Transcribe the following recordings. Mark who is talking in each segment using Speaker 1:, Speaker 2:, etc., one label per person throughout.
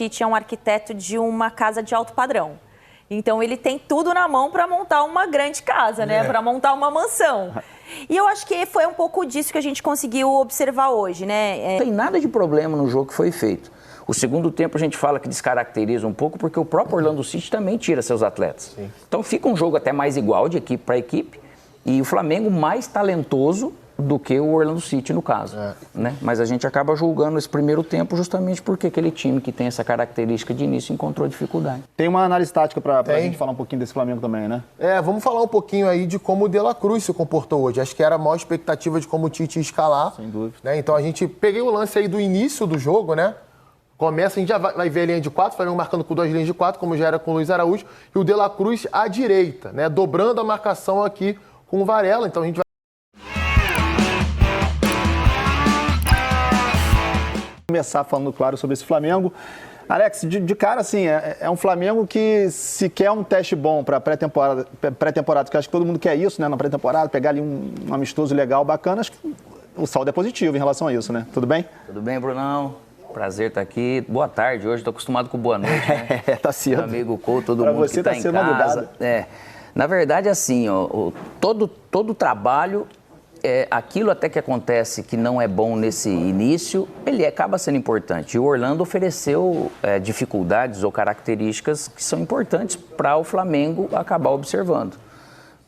Speaker 1: Tite é um arquiteto de uma casa de alto padrão. Então, ele tem tudo na mão para montar uma grande casa, né? Para montar uma mansão. E eu acho que foi um pouco disso que a gente conseguiu observar hoje, né?
Speaker 2: Não tem nada de problema no jogo que foi feito. O segundo tempo a gente fala que descaracteriza um pouco porque o próprio Orlando City também tira seus atletas. Sim. Então, fica um jogo até mais igual de equipe para equipe e o Flamengo mais talentoso do que o Orlando City, no caso. Né? Mas a gente acaba julgando esse primeiro tempo justamente porque aquele time que tem essa característica de início encontrou dificuldade.
Speaker 3: Tem uma análise tática para a gente falar um pouquinho desse Flamengo também, né?
Speaker 4: Vamos falar um pouquinho aí de como o De La Cruz se comportou hoje. Acho que era a maior expectativa de como o Tite ia escalar.
Speaker 3: Sem dúvida.
Speaker 4: Né? Então a gente peguei o lance aí do início do jogo, né? Começa, a gente já vai ver a linha de 4, o Flamengo marcando com 2 linhas de 4, como já era com o Luiz Araújo, e o De La Cruz à direita, né? Dobrando a marcação aqui com o Varela. Então a gente vai
Speaker 3: começar falando, claro, sobre esse Flamengo. Alex, de cara, assim, é um Flamengo que se quer um teste bom para pré-temporada, que acho que todo mundo quer isso, né, na pré-temporada, pegar ali um amistoso legal, bacana, acho que o saldo é positivo em relação a isso, né? Tudo bem?
Speaker 2: Tudo bem, Brunão? Prazer estar aqui. Boa tarde hoje, estou acostumado com boa noite, né?
Speaker 3: Tá cedo.
Speaker 2: Meu amigo Couto, todo
Speaker 3: pra
Speaker 2: mundo
Speaker 3: você
Speaker 2: que está em
Speaker 3: sendo
Speaker 2: casa.
Speaker 3: madrugada.
Speaker 2: Na verdade, assim, ó, todo trabalho, aquilo até que acontece que não é bom nesse início, ele acaba sendo importante. E o Orlando ofereceu dificuldades ou características que são importantes para o Flamengo acabar observando.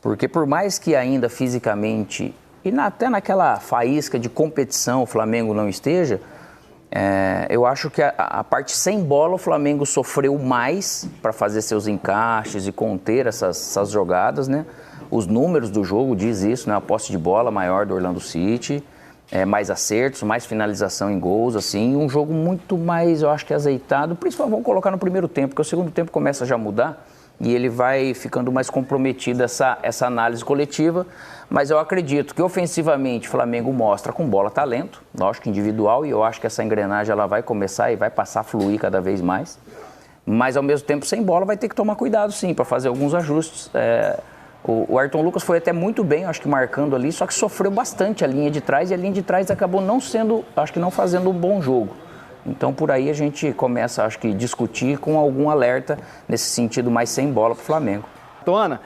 Speaker 2: Porque por mais que ainda fisicamente, e até naquela faísca de competição o Flamengo não esteja, eu acho que a parte sem bola o Flamengo sofreu mais para fazer seus encaixes e conter essas jogadas, né? Os números do jogo diz isso, né? A posse de bola maior do Orlando City, mais acertos, mais finalização em gols, assim, um jogo muito mais, eu acho que azeitado, principalmente vamos colocar no primeiro tempo, porque o segundo tempo começa já a mudar e ele vai ficando mais comprometido essa análise coletiva, mas eu acredito que ofensivamente o Flamengo mostra com bola talento, lógico, individual, e eu acho que essa engrenagem ela vai começar e vai passar a fluir cada vez mais, mas ao mesmo tempo sem bola vai ter que tomar cuidado sim, para fazer alguns ajustes. O Ayrton Lucas foi até muito bem, acho que marcando ali, só que sofreu bastante a linha de trás e a linha de trás acabou não sendo, acho que não fazendo um bom jogo. Então por aí a gente começa, acho que, discutir com algum alerta nesse sentido mais sem bola para o Flamengo.
Speaker 3: Então, Ana,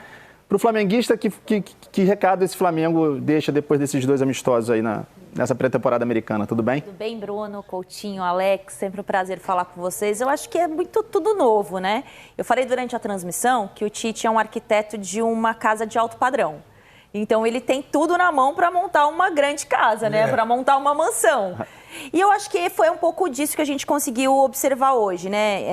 Speaker 3: para o flamenguista, que recado esse Flamengo deixa depois desses 2 amistosos aí nessa pré-temporada americana? Tudo bem?
Speaker 1: Tudo bem, Bruno, Coutinho, Alex, sempre um prazer falar com vocês. Eu acho que é tudo novo, né? Eu falei durante a transmissão que o Tite é um arquiteto de uma casa de alto padrão. Então, ele tem tudo na mão para montar uma grande casa, né? Para montar uma mansão. E eu acho que foi um pouco disso que a gente conseguiu observar hoje, né?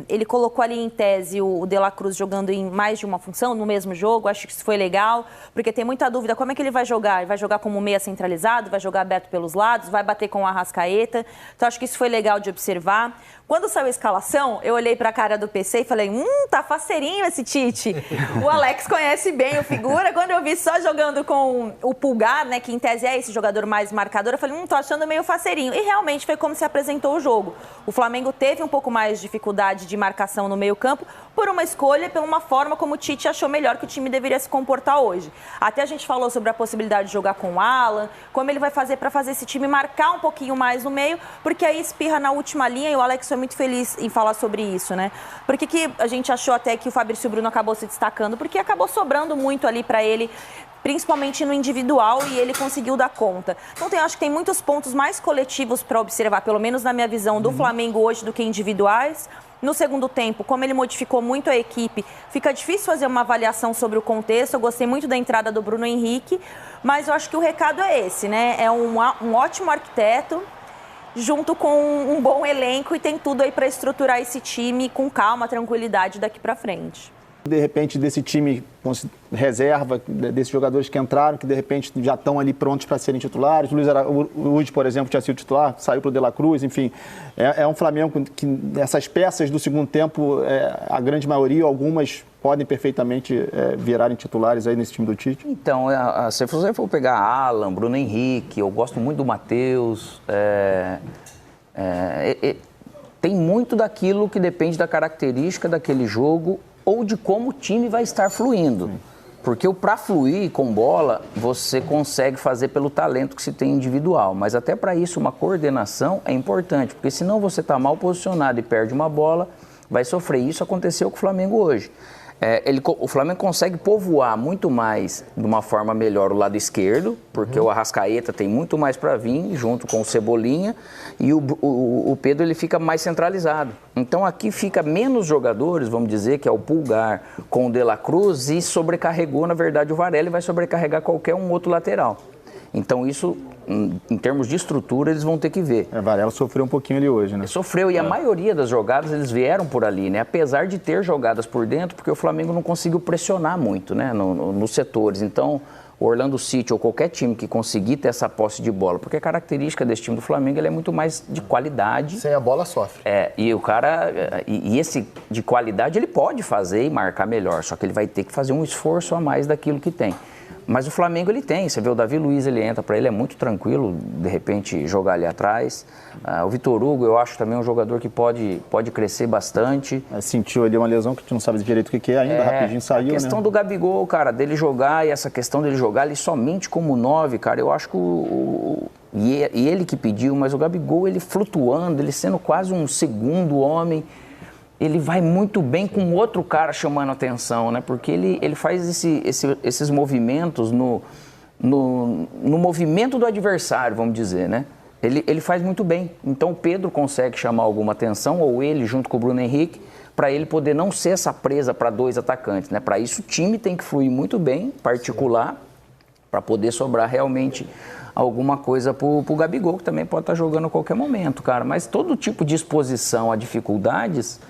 Speaker 1: Ele colocou ali em tese o De La Cruz jogando em mais de uma função no mesmo jogo, acho que isso foi legal, porque tem muita dúvida como é que ele vai jogar. Ele vai jogar como meia centralizado, vai jogar aberto pelos lados, vai bater com o Arrascaeta. Então acho que isso foi legal de observar. Quando saiu a escalação, eu olhei para a cara do PC e falei, tá faceirinho esse Tite. O Alex conhece bem o figura. Quando eu vi só jogando com o Pulgar, né, que em tese é esse jogador mais marcador, eu falei, tô achando meio faceirinho. E realmente foi como se apresentou o jogo. O Flamengo teve um pouco mais de dificuldade de marcação no meio-campo por uma escolha, por uma forma como o Tite achou melhor que o time deveria se comportar hoje. Até a gente falou sobre a possibilidade de jogar com o Alan, como ele vai fazer para fazer esse time marcar um pouquinho mais no meio, porque aí espirra na última linha e o Alex foi muito feliz em falar sobre isso, né? Por que a gente achou até que o Fabrício Bruno acabou se destacando? Porque acabou sobrando muito ali para ele, principalmente no individual, e ele conseguiu dar conta. Então, acho que tem muitos pontos mais coletivos para observar, pelo menos na minha visão, do Flamengo hoje do que individuais. No segundo tempo, como ele modificou muito a equipe, fica difícil fazer uma avaliação sobre o contexto. Eu gostei muito da entrada do Bruno Henrique, mas eu acho que o recado é esse, né? É um ótimo arquiteto, junto com um bom elenco, e tem tudo aí para estruturar esse time com calma, tranquilidade daqui para frente.
Speaker 3: De repente, desse time reserva, desses jogadores que entraram, que de repente já estão ali prontos para serem titulares. O Luiz Araújo, por exemplo, tinha sido titular, saiu para o De La Cruz, enfim. É um Flamengo que essas peças do segundo tempo, a grande maioria, algumas podem perfeitamente virarem titulares aí nesse time do Tite.
Speaker 2: Então, se você for pegar Alan, Bruno Henrique, eu gosto muito do Matheus, tem muito daquilo que depende da característica daquele jogo ou de como o time vai estar fluindo. Porque para fluir com bola, você consegue fazer pelo talento que se tem individual. Mas até para isso, uma coordenação é importante. Porque senão você está mal posicionado e perde uma bola, vai sofrer. Isso aconteceu com o Flamengo hoje. O Flamengo consegue povoar muito mais, de uma forma melhor, o lado esquerdo, porque o Arrascaeta tem muito mais para vir, junto com o Cebolinha, e o Pedro ele fica mais centralizado. Então aqui fica menos jogadores, vamos dizer, que é o Pulgar com o De La Cruz, e sobrecarregou, na verdade, o Varela e vai sobrecarregar qualquer um outro lateral. Então isso, em termos de estrutura, eles vão ter que ver.
Speaker 3: Varela sofreu um pouquinho ali hoje, né?
Speaker 2: Sofreu, e a maioria das jogadas eles vieram por ali, né? Apesar de ter jogadas por dentro, porque o Flamengo não conseguiu pressionar muito, né? Nos setores. Então, o Orlando City ou qualquer time que conseguir ter essa posse de bola, porque a característica desse time do Flamengo ele é muito mais de qualidade.
Speaker 4: Sem a bola sofre.
Speaker 2: E o cara, e esse de qualidade ele pode fazer e marcar melhor, só que ele vai ter que fazer um esforço a mais daquilo que tem. Mas o Flamengo ele tem, você vê o Davi Luiz, ele entra para ele, é muito tranquilo, de repente, jogar ali atrás. O Vitor Hugo, eu acho também um jogador que pode crescer bastante.
Speaker 3: Sentiu ali uma lesão que tu não sabe direito o que é ainda, rapidinho saiu, né?
Speaker 2: A questão do Gabigol, cara, dele jogar, e essa questão dele jogar ali somente como 9, cara, eu acho que e ele que pediu, mas o Gabigol, ele flutuando, ele sendo quase um segundo homem, ele vai muito bem com outro cara chamando atenção, né? Porque ele faz esses movimentos no movimento do adversário, vamos dizer, né? Ele faz muito bem. Então o Pedro consegue chamar alguma atenção, ou ele junto com o Bruno Henrique, para ele poder não ser essa presa para dois atacantes, né? Para isso o time tem que fluir muito bem, particular, para poder sobrar realmente alguma coisa pro Gabigol, que também pode estar jogando a qualquer momento, cara. Mas todo tipo de exposição a dificuldades,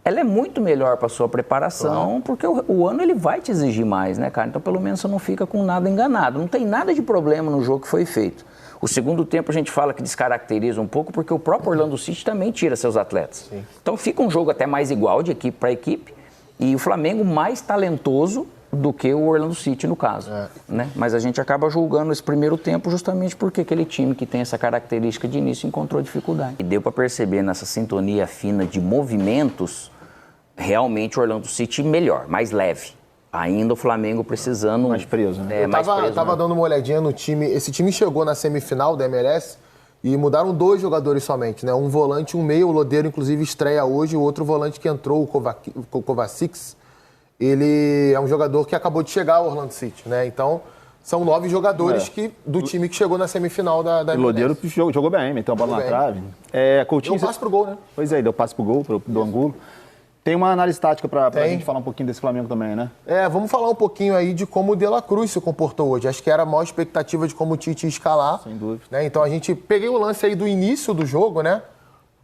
Speaker 2: ela é muito melhor para sua preparação, porque o ano ele vai te exigir mais, né, cara? Então, pelo menos você não fica com nada enganado. Não tem nada de problema no jogo que foi feito. O segundo tempo a gente fala que descaracteriza um pouco, porque o próprio Orlando City também tira seus atletas. Sim. Então, fica um jogo até mais igual de equipe para equipe, e o Flamengo mais talentoso do que o Orlando City, no caso. Né? Mas a gente acaba julgando esse primeiro tempo justamente porque aquele time que tem essa característica de início encontrou dificuldade. E deu para perceber nessa sintonia fina de movimentos, realmente o Orlando City melhor, mais leve. Ainda o Flamengo precisando...
Speaker 3: Mais preso, né?
Speaker 4: Eu tava dando uma olhadinha no time. Esse time chegou na semifinal da MLS e mudaram 2 jogadores somente, né? Um volante e um meio. O Lodeiro, inclusive, estreia hoje. O outro volante que entrou, o Kovacic, ele é um jogador que acabou de chegar ao Orlando City, né? Então, são 9 jogadores do time que chegou na semifinal da MLS.
Speaker 3: O Lodeiro jogou bem, meteu a bola na trave.
Speaker 4: Coutinho, deu passe pro gol, né?
Speaker 3: Pois é, deu passe pro gol, do Angulo. Tem uma análise tática pra gente falar um pouquinho desse Flamengo também, né?
Speaker 4: Vamos falar um pouquinho aí de como o De La Cruz se comportou hoje. Acho que era a maior expectativa de como o Tite ia escalar.
Speaker 3: Sem dúvida.
Speaker 4: Né? Então, peguei o lance aí do início do jogo, né?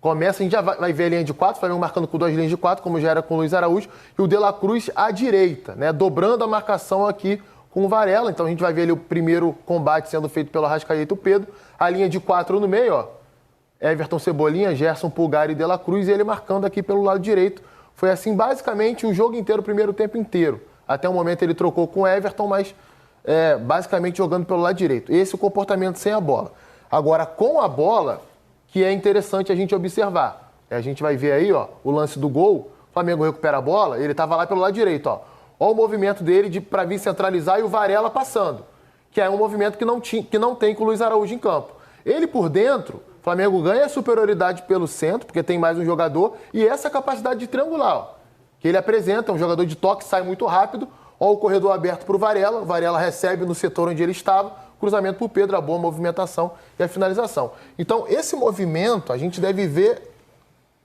Speaker 4: Começa, a gente já vai ver a linha de 4, o Flamengo marcando com 2 linhas de 4, como já era com o Luiz Araújo, e o De La Cruz à direita, né? Dobrando a marcação aqui com o Varela. Então, a gente vai ver ali o primeiro combate sendo feito pelo Arrascaeta e o Pedro. A linha de 4 no meio, ó. Everton, Cebolinha, Gerson, Pulgar e De La Cruz, e ele marcando aqui pelo lado direito. Foi assim, basicamente, o jogo inteiro, o primeiro tempo inteiro. Até o momento ele trocou com o Everton, mas basicamente jogando pelo lado direito. Esse é o comportamento sem a bola. Agora, com a bola, que é interessante a gente observar. A gente vai ver aí, ó, o lance do gol. O Flamengo recupera a bola, ele estava lá pelo lado direito, ó. Ó o movimento dele para vir centralizar e o Varela passando. Que é um movimento que não tem com o Luiz Araújo em campo. Ele por dentro... O Flamengo ganha a superioridade pelo centro, porque tem mais um jogador, e essa capacidade de triangular, ó, que ele apresenta, um jogador de toque, sai muito rápido, ó o corredor aberto para o Varela recebe no setor onde ele estava, cruzamento para o Pedro, a boa movimentação e a finalização. Então, esse movimento a gente deve ver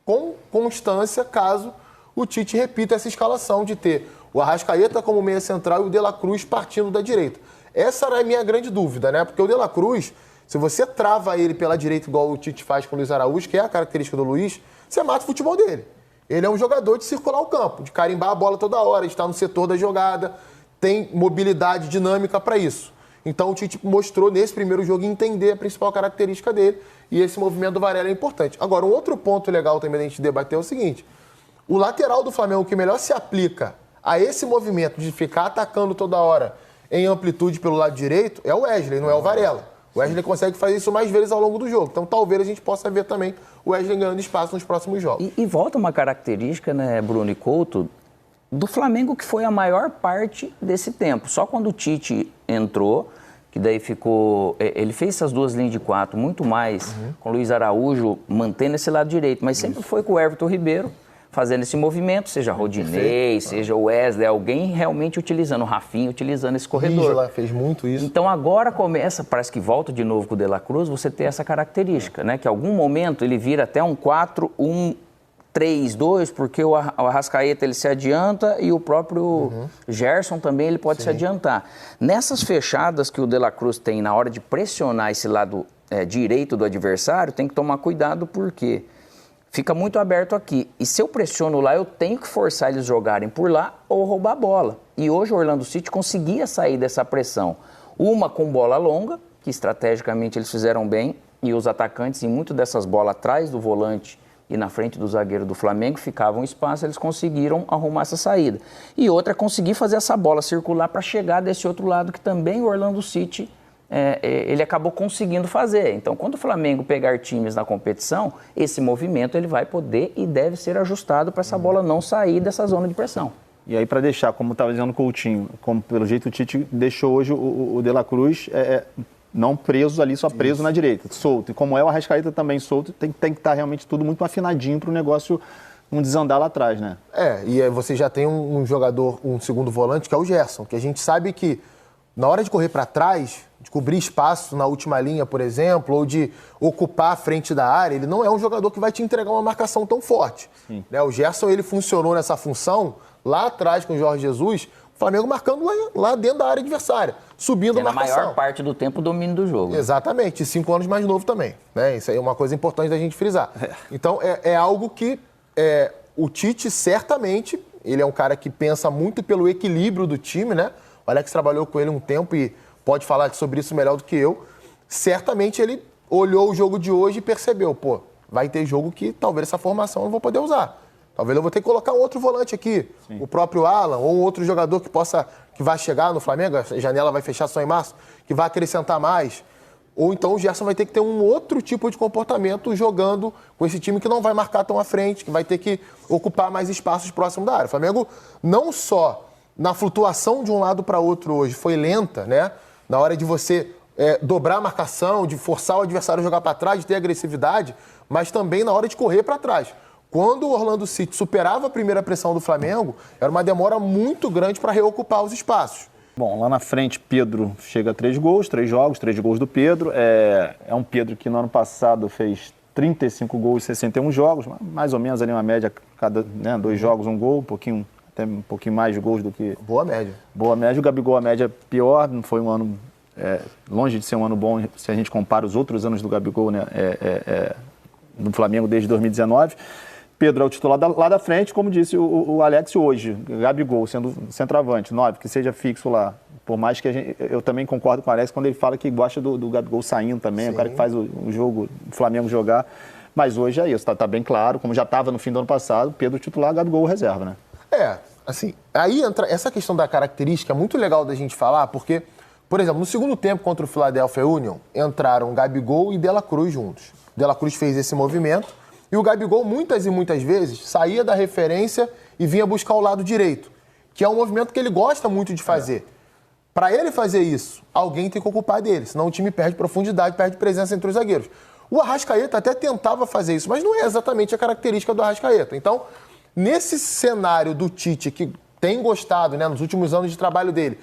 Speaker 4: com constância caso o Tite repita essa escalação de ter o Arrascaeta como meia central e o De La Cruz partindo da direita. Essa era a minha grande dúvida, né? Porque o De La Cruz... Se você trava ele pela direita, igual o Tite faz com o Luiz Araújo, que é a característica do Luiz, você mata o futebol dele. Ele é um jogador de circular o campo, de carimbar a bola toda hora, de estar no setor da jogada, tem mobilidade dinâmica para isso. Então o Tite mostrou nesse primeiro jogo entender a principal característica dele, e esse movimento do Varela é importante. Agora, um outro ponto legal também da gente debater é o seguinte: o lateral do Flamengo que melhor se aplica a esse movimento de ficar atacando toda hora em amplitude pelo lado direito é o Wesley, não é o Varela. O Wesley consegue fazer isso mais vezes ao longo do jogo. Então, talvez a gente possa ver também o Wesley ganhando espaço nos próximos jogos.
Speaker 2: E volta uma característica, né, Bruno e Couto, do Flamengo, que foi a maior parte desse tempo. Só quando o Tite entrou, que daí ficou... Ele fez essas duas linhas de 4 muito mais com o Luiz Araújo mantendo esse lado direito, mas sempre foi com o Everton Ribeiro fazendo esse movimento, seja Rodinei, seja o Wesley, alguém realmente utilizando, o Rafinha utilizando esse corredor.
Speaker 4: Isla fez muito isso.
Speaker 2: Então agora começa, parece que volta de novo com o De La Cruz, você ter essa característica, né? Que em algum momento ele vira até um 4-1-3-2, porque o Arrascaeta ele se adianta e o próprio Gerson também ele pode se adiantar. Nessas fechadas que o De La Cruz tem na hora de pressionar esse lado direito do adversário, tem que tomar cuidado porque fica muito aberto aqui. E se eu pressiono lá, eu tenho que forçar eles jogarem por lá ou roubar a bola. E hoje o Orlando City conseguia sair dessa pressão. Uma com bola longa, que estrategicamente eles fizeram bem, e os atacantes, em muito dessas bolas atrás do volante e na frente do zagueiro do Flamengo, ficavam espaço, eles conseguiram arrumar essa saída. E outra, conseguir fazer essa bola circular para chegar desse outro lado, que também o Orlando City ele acabou conseguindo fazer. Então, quando o Flamengo pegar times na competição, esse movimento ele vai poder e deve ser ajustado para essa bola não sair dessa zona de pressão.
Speaker 3: E aí, para deixar, como estava dizendo o Coutinho, como pelo jeito o Tite deixou hoje o De La Cruz não preso ali, só preso na direita, solto. E como o Arrascaeta também solto, tem que estar realmente tudo muito afinadinho para o negócio não desandar lá atrás, né?
Speaker 4: E aí você já tem um jogador, um segundo volante, que é o Gerson, que a gente sabe que na hora de correr para trás, de cobrir espaço na última linha, por exemplo, ou de ocupar a frente da área, ele não é um jogador que vai te entregar uma marcação tão forte. Né? O Gerson, ele funcionou nessa função lá atrás com o Jorge Jesus, o Flamengo marcando lá dentro da área adversária, subindo a marcação.
Speaker 2: Na maior parte do tempo, o domínio do jogo.
Speaker 4: Exatamente, e 5 anos mais novo também. Né? Isso aí é uma coisa importante da gente frisar. Então, é algo que o Tite, certamente, ele é um cara que pensa muito pelo equilíbrio do time, né? O Alex trabalhou com ele um tempo e pode falar sobre isso melhor do que eu. Certamente ele olhou o jogo de hoje e percebeu, vai ter jogo que talvez essa formação eu não vou poder usar. Talvez eu vou ter que colocar um outro volante aqui, o próprio Alan, ou um outro jogador que vai chegar no Flamengo, a janela vai fechar só em março, que vai acrescentar mais. Ou então o Gerson vai ter que ter um outro tipo de comportamento jogando com esse time que não vai marcar tão à frente, que vai ter que ocupar mais espaços próximo da área. O Flamengo não só na flutuação de um lado para outro hoje foi lenta, né? Na hora de você dobrar a marcação, de forçar o adversário a jogar para trás, de ter agressividade, mas também na hora de correr para trás. Quando o Orlando City superava a primeira pressão do Flamengo, era uma demora muito grande para reocupar os espaços.
Speaker 3: Bom, lá na frente, Pedro chega a 3 gols, 3 jogos, 3 gols do Pedro. É um Pedro que no ano passado fez 35 gols em 61 jogos, mais ou menos ali uma média, cada 2 jogos, 1 gol, até um pouquinho mais de gols do que...
Speaker 4: Boa média.
Speaker 3: Boa média. O Gabigol, a média pior, não foi um ano... longe de ser um ano bom se a gente compara os outros anos do Gabigol, né, no Flamengo desde 2019. Pedro é o titular lá da frente, como disse o Alex hoje. Gabigol sendo centroavante, 9, que seja fixo lá. Por mais que eu também concordo com o Alex quando ele fala que gosta do Gabigol saindo também, o cara que faz o jogo, o Flamengo jogar. Mas hoje é isso, tá bem claro, como já estava no fim do ano passado, Pedro titular, Gabigol reserva, né?
Speaker 4: Assim, aí entra essa questão da característica, é muito legal da gente falar, porque, por exemplo, no segundo tempo contra o Philadelphia Union, entraram Gabigol e De La Cruz juntos. De La Cruz fez esse movimento e o Gabigol, muitas e muitas vezes, saía da referência e vinha buscar o lado direito, que é um movimento que ele gosta muito de fazer. Para ele fazer isso, alguém tem que ocupar dele, senão o time perde profundidade, perde presença entre os zagueiros. O Arrascaeta até tentava fazer isso, mas não é exatamente a característica do Arrascaeta. Então, nesse cenário do Tite, que tem gostado, né, nos últimos anos de trabalho dele,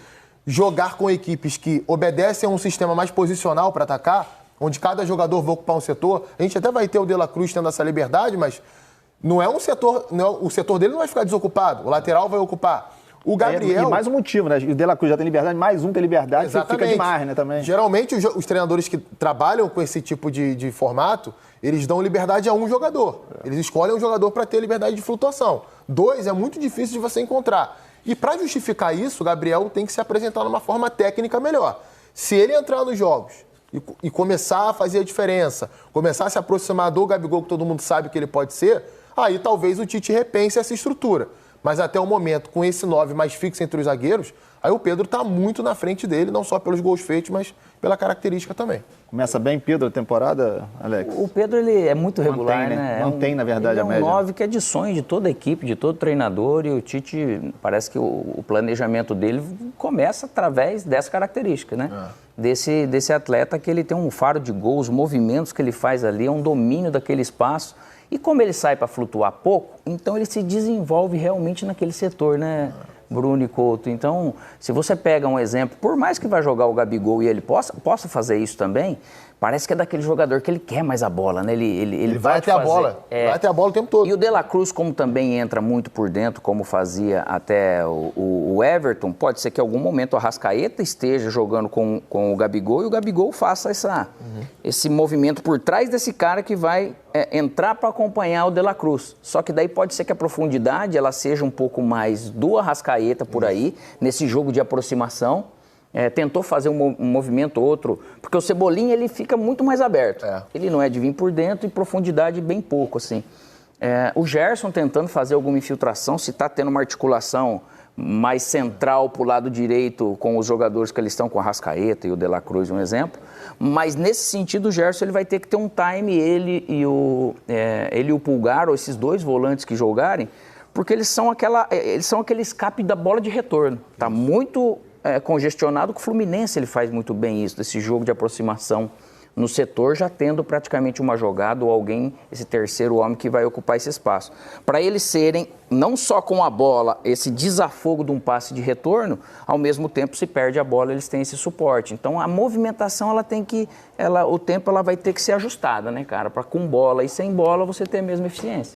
Speaker 4: jogar com equipes que obedecem a um sistema mais posicional para atacar, onde cada jogador vai ocupar um setor, a gente até vai ter o De La Cruz tendo essa liberdade, mas não é um setor, o setor dele não vai ficar desocupado, o lateral vai ocupar. O Gabriel...
Speaker 3: E mais um motivo, né? O De La Cruz já tem liberdade, mais um tem liberdade, fica demais, né, também.
Speaker 4: Geralmente, os treinadores que trabalham com esse tipo de formato, eles dão liberdade a um jogador. Eles escolhem um jogador para ter liberdade de flutuação. 2 é muito difícil de você encontrar. E para justificar isso, o Gabriel tem que se apresentar numa forma técnica melhor. Se ele entrar nos jogos e começar a fazer a diferença, começar a se aproximar do Gabigol, que todo mundo sabe que ele pode ser, aí talvez o Tite repense essa estrutura. Mas até o momento, com esse 9 mais fixo entre os zagueiros, aí o Pedro está muito na frente dele, não só pelos gols feitos, mas pela característica também.
Speaker 3: Começa bem, Pedro, a temporada, Alex?
Speaker 2: O Pedro, ele é muito regular,
Speaker 3: Mantém,
Speaker 2: né?
Speaker 3: Mantém, na verdade, a média.
Speaker 2: É um 9 que é de sonho de toda a equipe, de todo treinador, e o Tite, parece que o planejamento dele começa através dessa característica, né? Desse atleta que ele tem um faro de gol, os movimentos que ele faz ali, é um domínio daquele espaço. E como ele sai para flutuar pouco, então ele se desenvolve realmente naquele setor, né, Bruno e Couto? Então, se você pega um exemplo, por mais que vá jogar o Gabigol e ele possa fazer isso também, parece que é daquele jogador que ele quer mais a bola, né? Ele
Speaker 4: vai até a bola, vai até a bola o tempo todo.
Speaker 2: E o De La Cruz, como também entra muito por dentro, como fazia até o Everton, pode ser que em algum momento o Arrascaeta esteja jogando com o Gabigol e o Gabigol faça esse movimento por trás desse cara que vai entrar para acompanhar o De La Cruz. Só que daí pode ser que a profundidade ela seja um pouco mais do Arrascaeta por aí, nesse jogo de aproximação. Tentou fazer um movimento ou outro, porque o Cebolinha ele fica muito mais aberto. Ele não é de vir por dentro e profundidade bem pouco, assim. O Gerson tentando fazer alguma infiltração, se está tendo uma articulação mais central para o lado direito com os jogadores que eles estão, com a Arrascaeta e o De La Cruz, um exemplo. Mas nesse sentido o Gerson ele vai ter que ter um time, ele e o Pulgar, ou esses dois volantes que jogarem, porque eles são aquele escape da bola de retorno. Está muito congestionado, que o Fluminense ele faz muito bem isso, desse jogo de aproximação no setor, já tendo praticamente uma jogada ou alguém, esse terceiro homem que vai ocupar esse espaço. Para eles serem, não só com a bola, esse desafogo de um passe de retorno, ao mesmo tempo se perde a bola, eles têm esse suporte. Então a movimentação, o tempo ela vai ter que ser ajustada, né, cara? Para com bola e sem bola você ter a mesma eficiência.